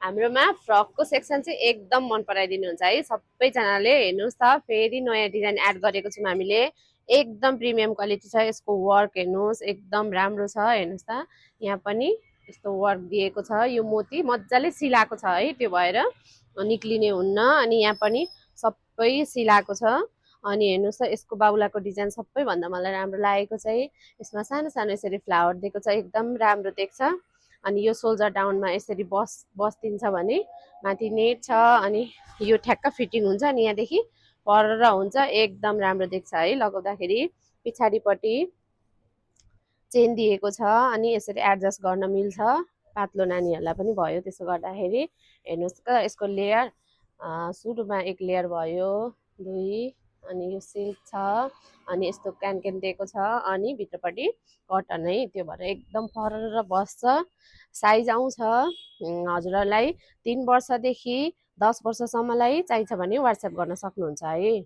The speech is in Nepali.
हाम्रोमा फ्रकको सेक्सन चाहिँ एकदम मन पराइदिनुहुन्छ है सबैजनाले। हेर्नुहोस् त फेरि नयाँ डिजाइन एड गरेको छौँ हामीले। एकदम प्रिमियम क्वालिटी छ यसको वर्क हेर्नुहोस् एकदम राम्रो छ। हेर्नुहोस् त यहाँ पनि यस्तो वर्क दिएको छ। यो मोती मजाले सिलाएको छ है त्यो भएर निक्लिने हुन्न। अनि यहाँ पनि सबै सिलाएको छ। अनि हेर्नुहोस् त यसको बाहुलाको डिजाइन सबैभन्दा मलाई राम्रो लागेको चाहिँ यसमा सानो सानो यसरी फ्लावर दिएको छ एकदम राम्रो देख्छ। अनि यो सोल्जर डाउनमा यसरी बस्दिन्छ भने माथि नेट छ। अनि यो ठ्याक्क फिटिङ हुन्छ अनि यहाँदेखि पर हुन्छ एकदम राम्रो देख्छ है लगाउँदाखेरि। पछाडिपट्टि चेन दिएको छ अनि यसरी एडजस्ट गर्न मिल्छ। पातलो नानीहरूलाई पनि भयो त्यसो गर्दाखेरि। हेर्नुहोस् त यसको लेयर सुरुमा एक लेयर भयो, दुई, अनि यो सिल्क छ, अनि यस्तो क्यानक्यान दिएको छ, अनि भित्रपट्टि कटन है त्यो भएर एकदम फरर बस्छ। साइज आउँछ हजुरहरूलाई 3 वर्षदेखि 10 वर्षसम्मलाई चाहिन्छ भने वाट्सएप गर्न सक्नुहुन्छ है।